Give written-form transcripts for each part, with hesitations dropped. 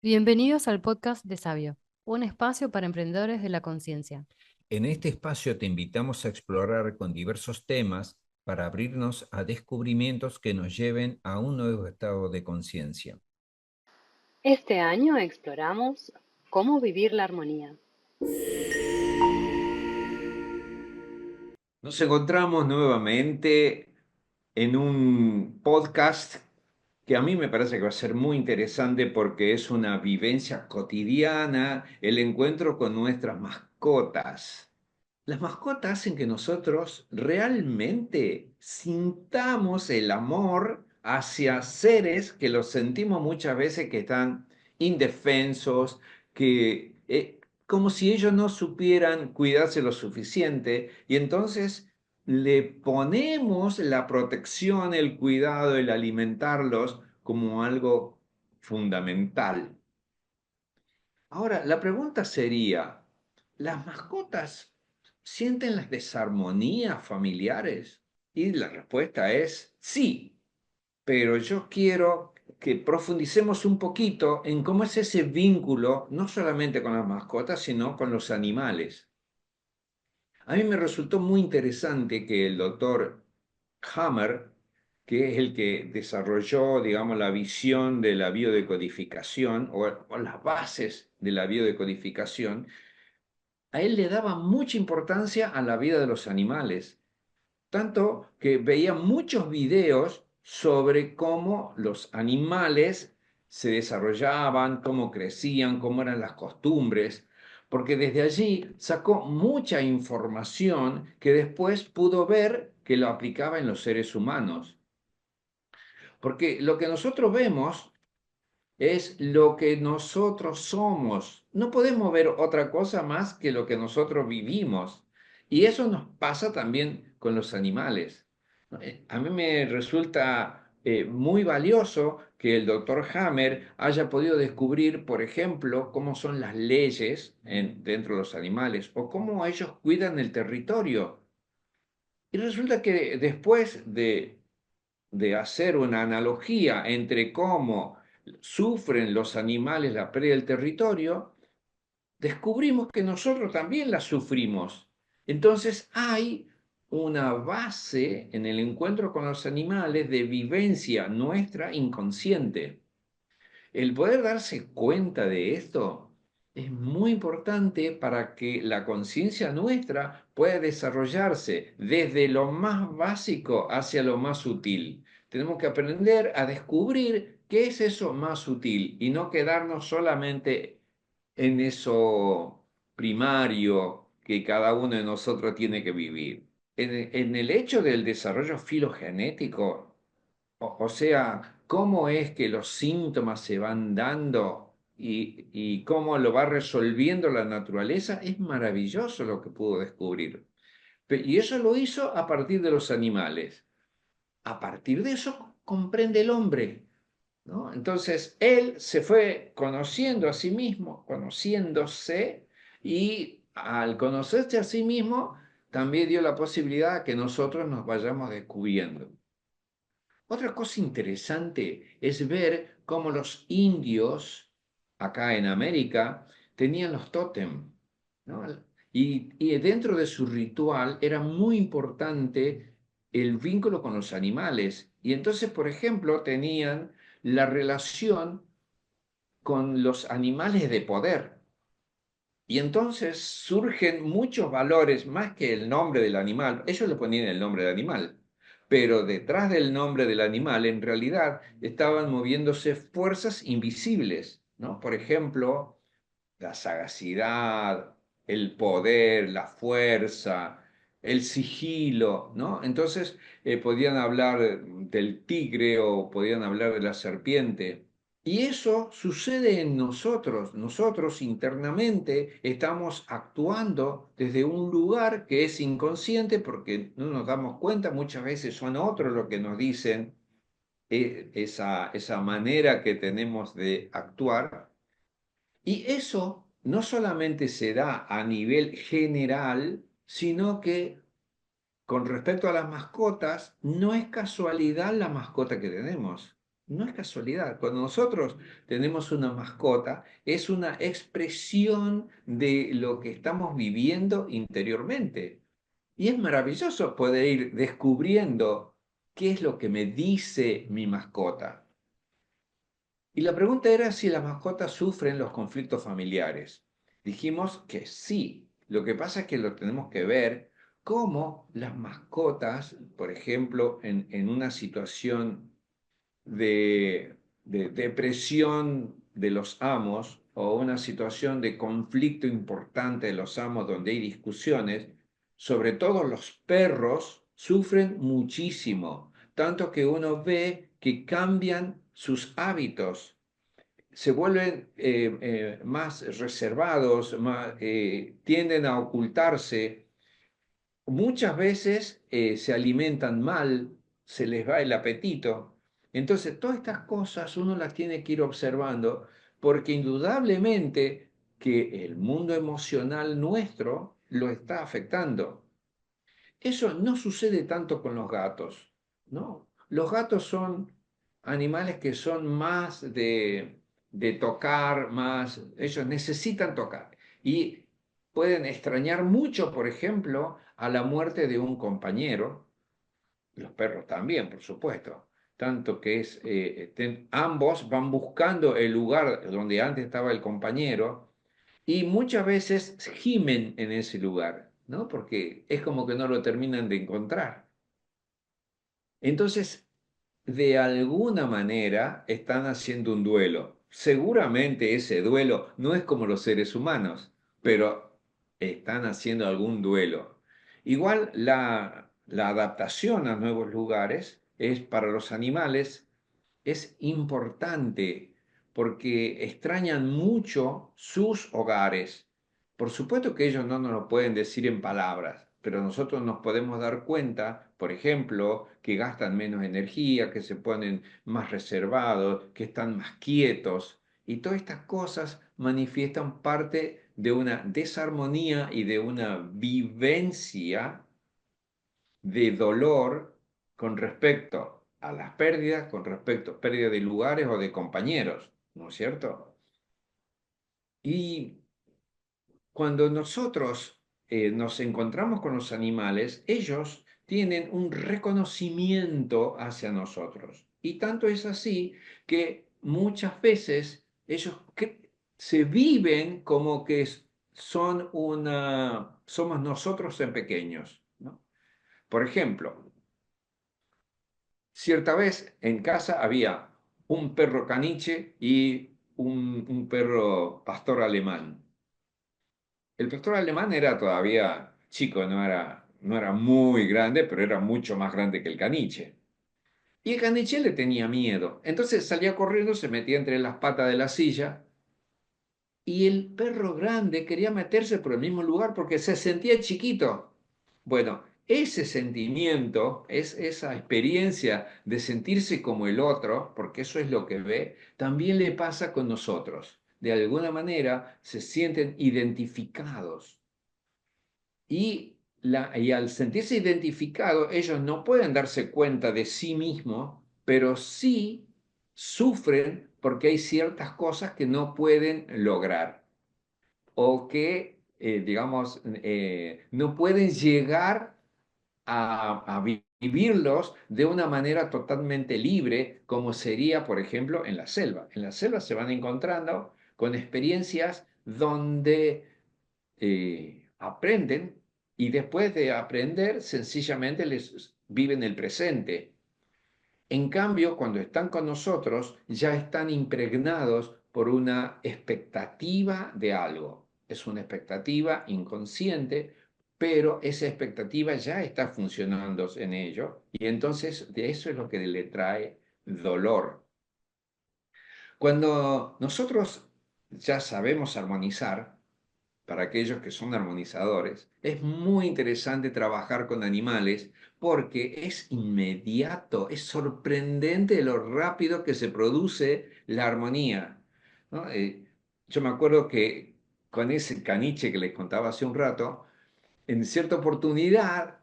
Bienvenidos al podcast de Sabio, un espacio para emprendedores de la conciencia. En este espacio te invitamos a explorar con diversos temas para abrirnos a descubrimientos que nos lleven a un nuevo estado de conciencia. Este año exploramos cómo vivir la armonía. Nos encontramos nuevamente en un podcast que a mí me parece que va a ser muy interesante porque es una vivencia cotidiana, el encuentro con nuestras mascotas. Las mascotas hacen que nosotros realmente sintamos el amor hacia seres que los sentimos muchas veces que están indefensos, que como si ellos no supieran cuidarse lo suficiente, y entonces le ponemos la protección, el cuidado, el alimentarlos como algo fundamental. Ahora, la pregunta sería, ¿las mascotas sienten las desarmonías familiares? Y la respuesta es sí, pero yo quiero que profundicemos un poquito en cómo es ese vínculo, no solamente con las mascotas, sino con los animales. A mí me resultó muy interesante que el doctor Hammer, que es el que desarrolló, digamos, la visión de la biodecodificación o las bases de la biodecodificación, a él le daba mucha importancia a la vida de los animales, tanto que veía muchos videos sobre cómo los animales se desarrollaban, cómo crecían, cómo eran las costumbres, porque desde allí sacó mucha información que después pudo ver que lo aplicaba en los seres humanos. Porque lo que nosotros vemos es lo que nosotros somos. No podemos ver otra cosa más que lo que nosotros vivimos. Y eso nos pasa también con los animales. A mí me resulta muy valioso que el doctor Hammer haya podido descubrir, por ejemplo, cómo son las leyes dentro de los animales o cómo ellos cuidan el territorio. Y resulta que después de hacer una analogía entre cómo sufren los animales la pérdida del territorio, descubrimos que nosotros también la sufrimos. Entonces hay una base en el encuentro con los animales de vivencia nuestra inconsciente. El poder darse cuenta de esto es muy importante para que la conciencia nuestra pueda desarrollarse desde lo más básico hacia lo más sutil. Tenemos que aprender a descubrir qué es eso más sutil y no quedarnos solamente en eso primario que cada uno de nosotros tiene que vivir. En el hecho del desarrollo filogenético, o sea, cómo es que los síntomas se van dando y cómo lo va resolviendo la naturaleza, es maravilloso lo que pudo descubrir. Y eso lo hizo a partir de los animales. A partir de eso comprende el hombre, ¿no? Entonces, él se fue conociendo a sí mismo, conociéndose, y al conocerse a sí mismo, también dio la posibilidad que nosotros nos vayamos descubriendo. Otra cosa interesante es ver cómo los indios acá en América tenían los tótem, ¿no? Y dentro de su ritual era muy importante el vínculo con los animales. Y entonces, por ejemplo, tenían la relación con los animales de poder. Y entonces surgen muchos valores, más que el nombre del animal. Ellos le ponían el nombre del animal, pero detrás del nombre del animal en realidad estaban moviéndose fuerzas invisibles, ¿no? Por ejemplo, la sagacidad, el poder, la fuerza, el sigilo, ¿no? Entonces podían hablar del tigre o podían hablar de la serpiente. Y eso sucede en nosotros. Nosotros internamente estamos actuando desde un lugar que es inconsciente porque no nos damos cuenta, muchas veces son otros los que nos dicen esa manera que tenemos de actuar. Y eso no solamente se da a nivel general, sino que con respecto a las mascotas, no es casualidad la mascota que tenemos. No es casualidad. Cuando nosotros tenemos una mascota, es una expresión de lo que estamos viviendo interiormente. Y es maravilloso poder ir descubriendo qué es lo que me dice mi mascota. Y la pregunta era si las mascotas sufren los conflictos familiares. Dijimos que sí. Lo que pasa es que lo tenemos que ver cómo las mascotas, por ejemplo, en una situación de, de depresión de los amos o una situación de conflicto importante de los amos donde hay discusiones, sobre todo los perros sufren muchísimo, tanto que uno ve que cambian sus hábitos, se vuelven más reservados, tienden a ocultarse. Muchas veces se alimentan mal, se les va el apetito. Entonces, todas estas cosas uno las tiene que ir observando porque indudablemente que el mundo emocional nuestro lo está afectando. Eso no sucede tanto con los gatos, ¿no? Los gatos son animales que son más de tocar, más, ellos necesitan tocar y pueden extrañar mucho, por ejemplo, a la muerte de un compañero, los perros también, por supuesto, tanto que ambos van buscando el lugar donde antes estaba el compañero y muchas veces gimen en ese lugar, ¿no? Porque es como que no lo terminan de encontrar. Entonces, de alguna manera están haciendo un duelo. Seguramente ese duelo no es como los seres humanos, pero están haciendo algún duelo. Igual la adaptación a nuevos lugares es para los animales es importante porque extrañan mucho sus hogares. Por supuesto que ellos no nos lo pueden decir en palabras, pero nosotros nos podemos dar cuenta, por ejemplo, que gastan menos energía, que se ponen más reservados, que están más quietos. Y todas estas cosas manifiestan parte de una desarmonía y de una vivencia de dolor con respecto a las pérdidas, con respecto a pérdida de lugares o de compañeros, ¿no es cierto? Y cuando nosotros nos encontramos con los animales, ellos tienen un reconocimiento hacia nosotros. Y tanto es así que muchas veces se viven como que somos nosotros en pequeños, ¿no? Por ejemplo, cierta vez en casa había un perro caniche y un perro pastor alemán. El pastor alemán era todavía chico, no era muy grande, pero era mucho más grande que el caniche. Y el caniche le tenía miedo. Entonces salía corriendo, se metía entre las patas de la silla y el perro grande quería meterse por el mismo lugar porque se sentía chiquito. Bueno, ese sentimiento, esa experiencia de sentirse como el otro, porque eso es lo que ve, también le pasa con nosotros. De alguna manera se sienten identificados y al sentirse identificados, ellos no pueden darse cuenta de sí mismos, pero sí sufren porque hay ciertas cosas que no pueden lograr o que, digamos, no pueden llegar a vivirlos de una manera totalmente libre, como sería, por ejemplo, en la selva. En la selva se van encontrando con experiencias donde aprenden y después de aprender, sencillamente les viven el presente. En cambio, cuando están con nosotros, ya están impregnados por una expectativa de algo. Es una expectativa inconsciente, pero esa expectativa ya está funcionando en ello y entonces de eso es lo que le trae dolor. Cuando nosotros ya sabemos armonizar, para aquellos que son armonizadores, es muy interesante trabajar con animales porque es inmediato, es sorprendente lo rápido que se produce la armonía, ¿no? Yo me acuerdo que con ese caniche que les contaba hace un rato, en cierta oportunidad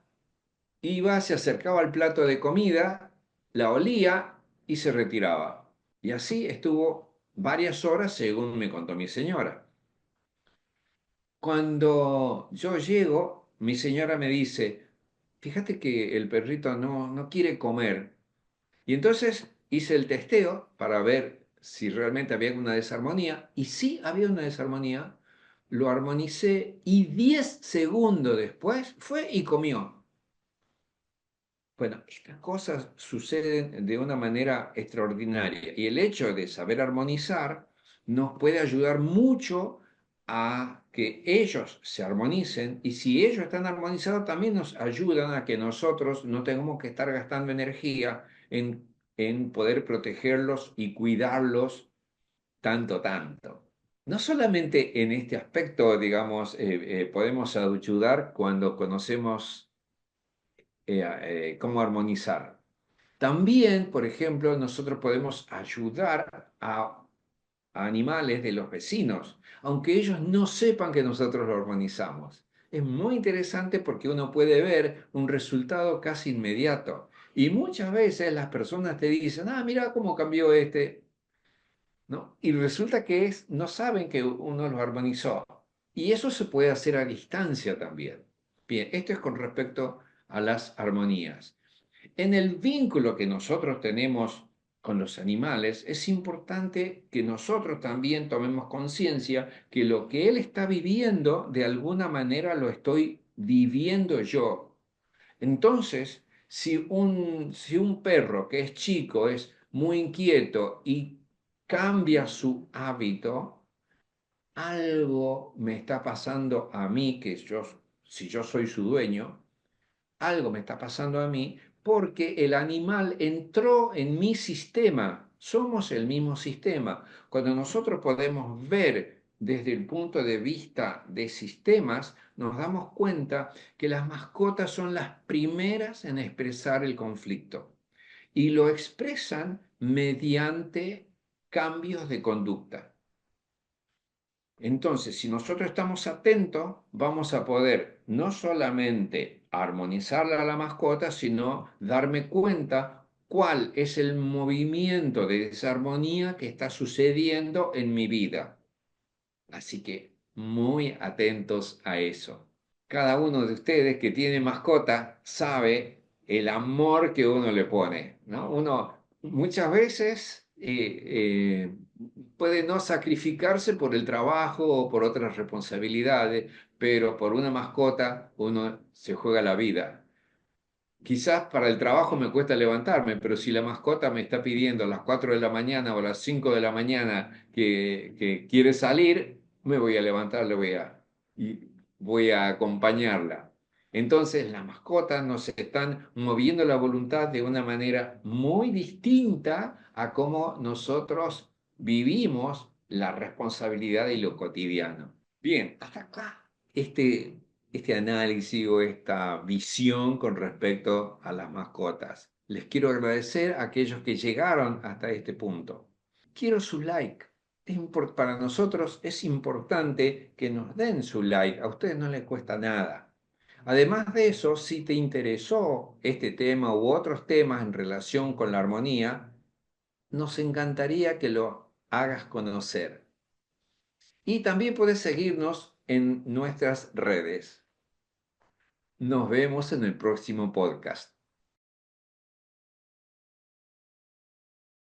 iba, se acercaba al plato de comida, la olía y se retiraba. Y así estuvo varias horas, según me contó mi señora. Cuando yo llego, mi señora me dice, fíjate que el perrito no quiere comer. Y entonces hice el testeo para ver si realmente había una desarmonía. Y sí había una desarmonía. Lo armonicé y 10 segundos después fue y comió. Bueno, estas cosas suceden de una manera extraordinaria y el hecho de saber armonizar nos puede ayudar mucho a que ellos se armonicen y si ellos están armonizados también nos ayudan a que nosotros no tengamos que estar gastando energía en poder protegerlos y cuidarlos tanto. No solamente en este aspecto, digamos, podemos ayudar cuando conocemos cómo armonizar. También, por ejemplo, nosotros podemos ayudar a animales de los vecinos, aunque ellos no sepan que nosotros lo armonizamos. Es muy interesante porque uno puede ver un resultado casi inmediato. Y muchas veces las personas te dicen, ah, mira cómo cambió este, ¿no? Y resulta que no saben que uno los armonizó. Y eso se puede hacer a distancia también. Bien, esto es con respecto a las armonías. En el vínculo que nosotros tenemos con los animales, es importante que nosotros también tomemos conciencia que lo que él está viviendo, de alguna manera lo estoy viviendo yo. Entonces, si un perro que es chico es muy inquieto y cambia su hábito, algo me está pasando a mí, si yo soy su dueño, algo me está pasando a mí porque el animal entró en mi sistema. Somos el mismo sistema. Cuando nosotros podemos ver desde el punto de vista de sistemas, nos damos cuenta que las mascotas son las primeras en expresar el conflicto y lo expresan mediante cambios de conducta. Entonces, si nosotros estamos atentos, vamos a poder no solamente armonizarla a la mascota, sino darme cuenta cuál es el movimiento de desarmonía que está sucediendo en mi vida. Así que muy atentos a eso. Cada uno de ustedes que tiene mascota sabe el amor que uno le pone, ¿no? Uno muchas veces puede no sacrificarse por el trabajo o por otras responsabilidades, pero por una mascota uno se juega la vida. Quizás para el trabajo me cuesta levantarme, pero si la mascota me está pidiendo a las 4 de la mañana o a las 5 de la mañana que quiere salir, me voy a levantar, y voy a acompañarla. Entonces las mascotas nos están moviendo la voluntad de una manera muy distinta a cómo nosotros vivimos la responsabilidad y lo cotidiano. Bien, hasta acá este análisis o esta visión con respecto a las mascotas. Les quiero agradecer a aquellos que llegaron hasta este punto. Quiero su like. Para nosotros es importante que nos den su like. A ustedes no les cuesta nada. Además de eso, si te interesó este tema u otros temas en relación con la armonía, nos encantaría que lo hagas conocer. Y también puedes seguirnos en nuestras redes. Nos vemos en el próximo podcast.